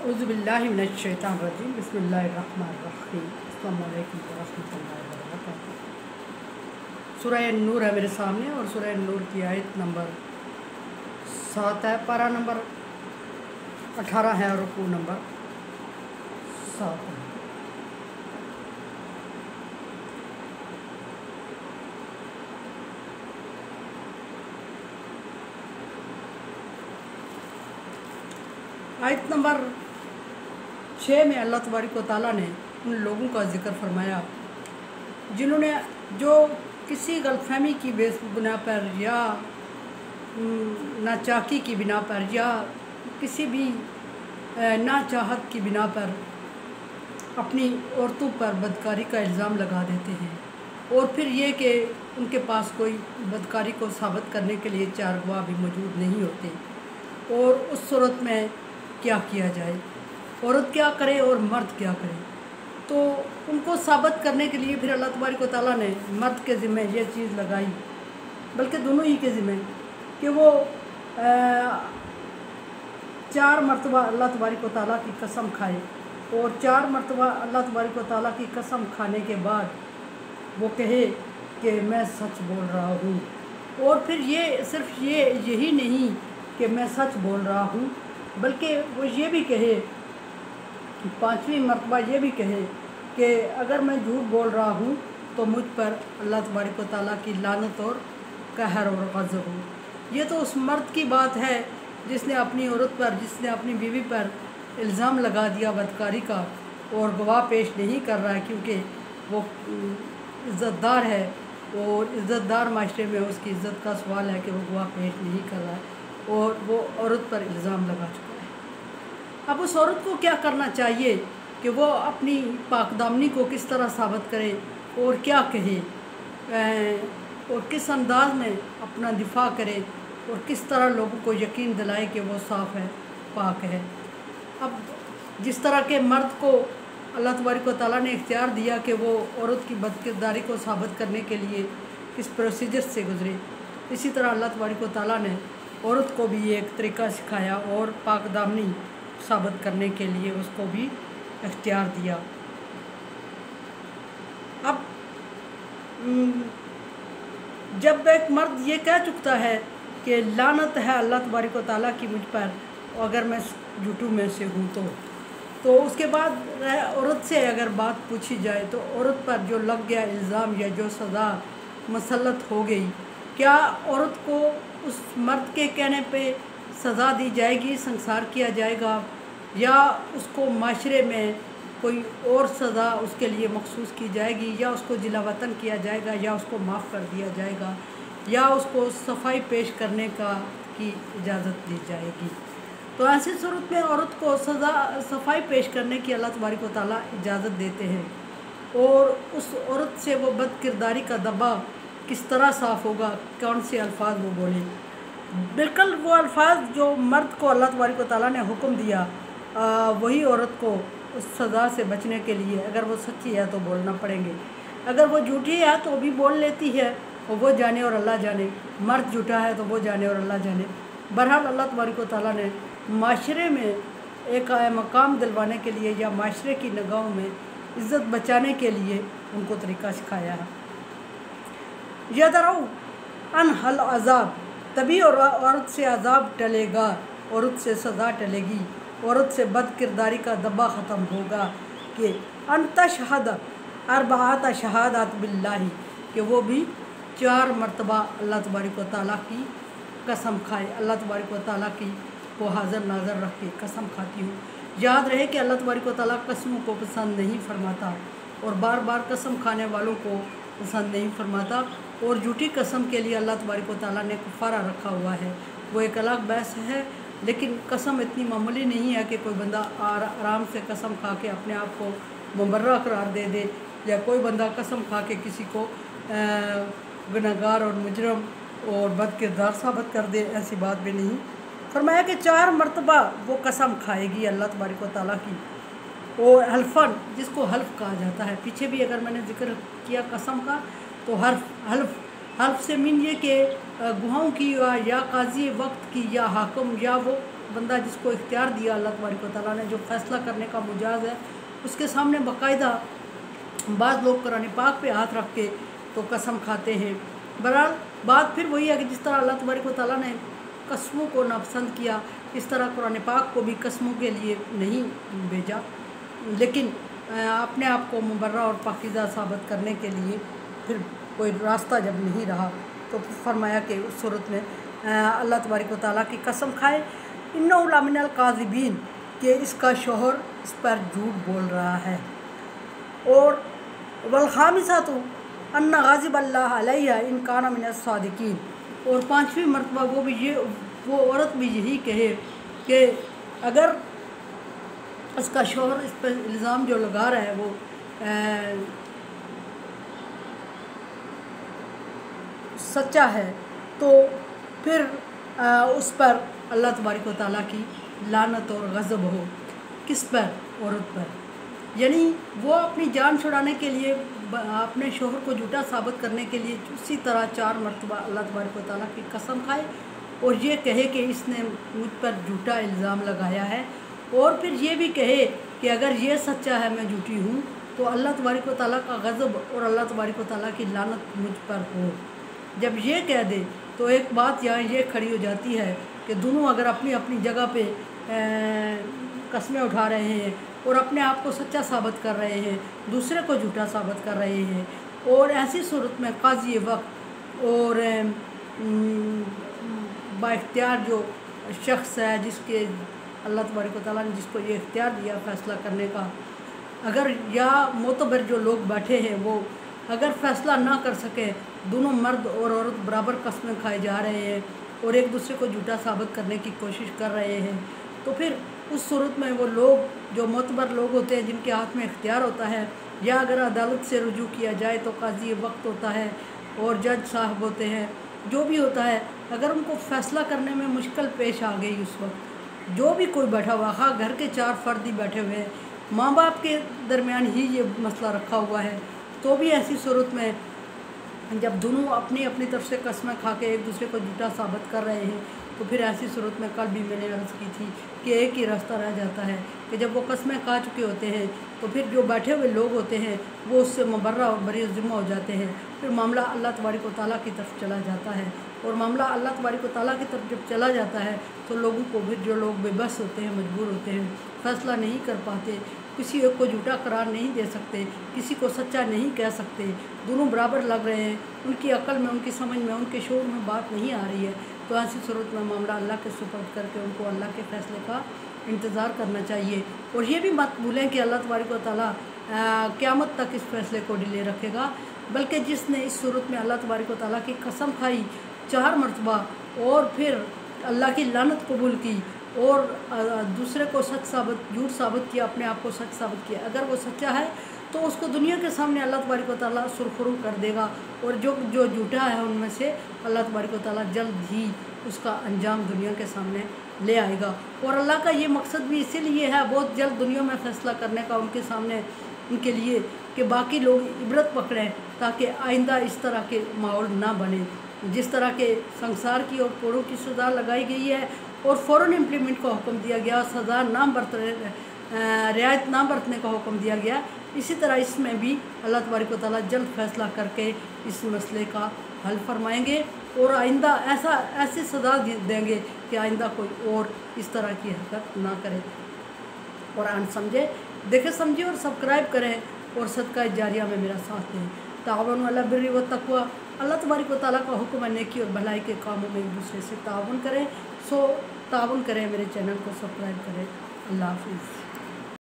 औज़ुबिल्लाहि मिनश्शैतानिर्रजीम बिस्मिल्लाहिर्रहमानिर्रहीम अस्सलामु अलैकुम वरहमतुल्लाहि वबरकातुहू। सूरह नूर है मेरे सामने और सूरह नूर की आयत नंबर 7 है, पारा नंबर 18 है और रुकू नंबर 7 है। आयत नंबर 6 में अल्लाह तबारक व तआला ने उन लोगों का जिक्र फरमाया जिन्होंने जो किसी गलतफहमी की बिना पर या नाचाकी की बिना पर या किसी भी नाचाहत की बिना पर अपनी औरतों पर बदकारी का इल्ज़ाम लगा देते हैं और फिर ये कि उनके पास कोई बदकारी को साबित करने के लिए 4 गवाह भी मौजूद नहीं होते। और उस सूरत में क्या किया जाए, औरत क्या करे और मर्द क्या करे। तो उनको साबित करने के लिए फिर अल्लाह तबारक व तआला ने मर्द के ज़िम्मे ये चीज़ लगाई, बल्कि दोनों ही के ज़िम्मे, कि वो 4 मरतबा अल्लाह तबारक व तआला की कसम खाए और 4 मरतबा अल्लाह तबारक व तआला की कसम खाने के बाद वो कहे कि मैं सच बोल रहा हूँ। और फिर ये सिर्फ यही नहीं कि मैं सच बोल रहा हूँ, बल्कि वो ये भी कहे कि 5वीं मरतबा ये भी कहे कि अगर मैं झूठ बोल रहा हूँ तो मुझ पर अल्लाह तबारक व तआला की लानत और कहर और गज़ब हो। ये तो उस मर्द की बात है जिसने अपनी औरत पर, जिसने अपनी बीवी पर इल्ज़ाम लगा दिया बदकारी का और गवाह पेश नहीं कर रहा है, क्योंकि वो इज़्ज़तदार है और इज़्ज़तदार माशरे में उसकी इज़्ज़त का सवाल है कि वो गवाह पेश नहीं कर रहा है और वो औरत पर इल्ज़ाम लगा चुका है। अब उस औरत को क्या करना चाहिए कि वो अपनी पाकदामनी को किस तरह साबित करे और क्या कहे और किस अंदाज में अपना दिफा करे और किस तरह लोगों को यकीन दिलाए कि वो साफ़ है, पाक है। अब जिस तरह के मर्द को अल्लाह तबारक व तआला ने इख्तियार दिया कि वो औरत की बदकिरदारी को साबित करने के लिए किस प्रोसीजर से गुज़रे, इसी तरह अल्लाह तबारक व तआला ने औरत को भी एक तरीका सिखाया और पाकदामनी साबित करने के लिए उसको भी इख्तियार दिया। अब जब एक मर्द ये कह चुकता है कि लानत है अल्लाह तबारक व तआला की मुझ पर अगर मैं झूठों में से हूँ, तो उसके बाद औरत से अगर बात पूछी जाए तो औरत पर जो लग गया इल्ज़ाम या जो सज़ा मसल्लत हो गई, क्या औरत को उस मर्द के कहने पे सज़ा दी जाएगी, संसार किया जाएगा, या उसको माशरे में कोई और सज़ा उसके लिए मखसूस की जाएगी, या उसको जिला वतन किया जाएगा, या उसको माफ़ कर दिया जाएगा, या उसको सफाई पेश करने की इजाज़त दी जाएगी। तो ऐसी सूरत में औरत को सफाई पेश करने की अल्लाह तबारक व तआला इजाज़त देते हैं और उस औरत से वो बदकिरदारी का दबा किस तरह साफ़ होगा, कौन से अल्फाज वो बोले। बिल्कुल वो अल्फाज जो मर्द को अल्लाह तबारक व तआला ने हुक्म दिया, वही औरत को उस सज़ा से बचने के लिए अगर वो सच्ची है तो बोलना पड़ेंगे, अगर वो झूठी है तो भी बोल लेती है और वो जाने और अल्लाह जाने, मर्द झूठा है तो वो जाने और अल्लाह जाने। बहरहाल अल्लाह तबारक व तआला ने माशरे में एक मकाम दिलवाने के लिए या माशरे की निगाहों में इज़्ज़त बचाने के लिए उनको तरीका सिखाया है। यदरऊ अन हल अज़ाब, तभी और औरत से अज़ाब टलेगा, औरत से सज़ा टलेगी, औरत से बदकिरदारी का दबा ख़त्म होगा कि अंत शहद अरबात शहादात बिल्लाही, कि वो भी 4 मरतबा अल्लाह तबारक व तआला की कसम खाए, अल्लाह तबारक व तआला की को हाज़िर नाज़र रख के कसम खाती हूँ। याद रहे कि अल्लाह तबारक व तआला कसमों को पसंद नहीं फरमाता और बार बार कसम खाने वालों को पसंद नहीं फरमाता, और झूठी कसम के लिए अल्लाह तबारक व तआला ने कुफ़ारा रखा हुआ है। वो एक अलग बहस है, लेकिन कसम इतनी मामूली नहीं है कि कोई बंदा आराम से कसम खा के अपने आप को मुबर्रा करार दे दे, या कोई बंदा कसम खा के किसी को गुनहगार और मुजरम और बदकिरदार साबित कर दे। ऐसी बात भी नहीं। फरमाया कि 4 मरतबा वो कसम खाएगी अल्लाह तबारक व तआला की, और हल्फन, जिसको हल्फ कहा जाता है, पीछे भी अगर मैंने जिक्र किया कसम का, तो हल्फ से मीन ये कि गुहाओं की या काजी वक्त की या हाकम या वो बंदा जिसको इख्तियार दिया अल्लाह तबारक व तआला ने, जो फ़ैसला करने का मुजाज है, उसके सामने बाकायदा बाज़ लोग कुरान पाक पे हाथ रख के तो कसम खाते हैं। बहरहाल बात फिर वही है कि जिस तरह अल्लाह तबारक व तआला ने कसमों को नापसंद किया, इस तरह कुरान पाक को भी कसमों के लिए नहीं भेजा, लेकिन अपने आप को मुबर्रा और पाकीज़ा साबित करने के लिए फिर कोई रास्ता जब नहीं रहा तो फरमाया कि उस सूरत में अल्लाह तबारक व तआला की कसम खाए, इन्नहु लमिनल काज़िबीन, कि इसका शोहर इस पर झूठ बोल रहा है। और वल खामिसातु अन्ना गाज़िब अल्लाह अलैहा इन काना मिनस सादिकीन, और पाँचवीं मरतबा वो औरत भी यही कहे कि अगर उसका शोहर इस पर इल्ज़ाम जो लगा रहा है वो सच्चा है, तो फिर उस पर अल्लाह तबारक व तआला की लानत और गज़ब हो। किस पर? औरत पर। यानी वो अपनी जान छुड़ाने के लिए अपने शोहर को झूठा साबित करने के लिए उसी तरह 4 मरतबा अल्लाह तबारक व तआला की कसम खाए और ये कहे कि इसने मुझ पर झूठा इल्ज़ाम लगाया है, और फिर ये भी कहे कि अगर ये सच्चा है, मैं झूठी हूँ, तो अल्लाह तबारक व तआला का गज़ब और अल्लाह तबारक व तआला की लानत मुझ पर हो। जब ये कह दे तो एक बात यहाँ ये खड़ी हो जाती है कि दोनों अगर अपनी अपनी जगह पे कस्में उठा रहे हैं और अपने आप को सच्चा साबित कर रहे हैं, दूसरे को झूठा साबित कर रहे हैं, और ऐसी सूरत में काज़ी वक्त और बाइख्तियार जो शख्स है, जिसके अल्लाह तबारक व तआला ने जिसको ये इख्तियार दिया फ़ैसला करने का, अगर या मोतबर जो लोग बैठे हैं वो अगर फ़ैसला ना कर सके, दोनों मर्द और औरत बराबर कस्में खाए जा रहे हैं और एक दूसरे को झूठा साबित करने की कोशिश कर रहे हैं, तो फिर उस सूरत में वो लोग जो मोतबर लोग होते हैं, जिनके हाथ में इख्तियार होता है, या अगर अदालत से रुजू किया जाए तो काजी वक्त होता है और जज साहब होते हैं, जो भी होता है, अगर उनको फ़ैसला करने में मुश्किल पेश आ गई, उस वक्त जो भी कोई बैठा हुआ, हाँ घर के 4 फर्द ही बैठे हुए हैं, माँ बाप के दरमियान ही ये मसला रखा हुआ है, तो भी ऐसी सूरत में जब दोनों अपनी अपनी तरफ से कस्में खा के एक दूसरे को झूठा साबित कर रहे हैं, तो फिर ऐसी सूरत में कल भी मैंने अर्ज़ की थी कि एक ही रास्ता रह जाता है कि जब वो कस्में खा चुके होते हैं तो फिर जो बैठे हुए लोग होते हैं वो उससे मुबर्रा और बरी ज़िम्मा हो जाते हैं। फिर मामला अल्लाह तबारक व तआला की तरफ चला जाता है, और मामला अल्लाह तबारक व तआला की तरफ जब चला जाता है तो लोगों को फिर जो लोग बेबस होते हैं, मजबूर होते हैं, फ़ैसला नहीं कर पाते, किसी एक को झूठा करार नहीं दे सकते, किसी को सच्चा नहीं कह सकते, दोनों बराबर लग रहे हैं, उनकी अक्ल में, उनकी समझ में, उनके शोर में बात नहीं आ रही है, तो ऐसी सूरत में मामला अल्लाह के सुपर्द करके उनको अल्लाह के फ़ैसले का इंतज़ार करना चाहिए। और ये भी मत भूलें कि अल्लाह तबारक व तआला क़यामत तक इस फ़ैसले को डिले रखेगा, बल्कि जिसने इस सूरत में अल्लाह तबारक व तआला की कसम खाई 4 मरतबा और फिर अल्लाह की लानत कबूल की और दूसरे को झूठ साबित किया, अपने आप को सच साबित किया, अगर वो सच्चा है तो उसको दुनिया के सामने अल्लाह तबारक व तआला सुरखरू कर देगा, और जो झूठा है उनमें से अल्लाह तबारक व तआला जल्द ही उसका अंजाम दुनिया के सामने ले आएगा। और अल्लाह का ये मकसद भी इसीलिए है बहुत जल्द दुनिया में फ़ैसला करने का उनके सामने, उनके लिए, कि बाकी लोग इबरत पकड़ें, ताकि आइंदा इस तरह के माहौल ना बने। जिस तरह के संसार की और पोरों की सज़ा लगाई गई है और फ़ौरन इम्प्लीमेंट का हुक्म दिया गया, सज़ा रियायत ना बरतने का हुक्म दिया गया, इसी तरह इसमें भी अल्लाह तबारक व तआला जल्द फ़ैसला करके इस मसले का हल फरमाएंगे और आइंदा ऐसी सज़ा देंगे कि आइंदा कोई और इस तरह की हरकत ना करे। और अनसमझे देखें, समझे और सब्सक्राइब करें और सदका जारिया में मेरा साथ दें। तावन अला बिर्रि व तक़वा, अल्लाह तबारक व तआला का हुक्म है नेकी और भलाई के कामों में एक दूसरे से तावन करें। तावन करें, मेरे चैनल को सब्सक्राइब करें। अल्लाह हाफ़िज़।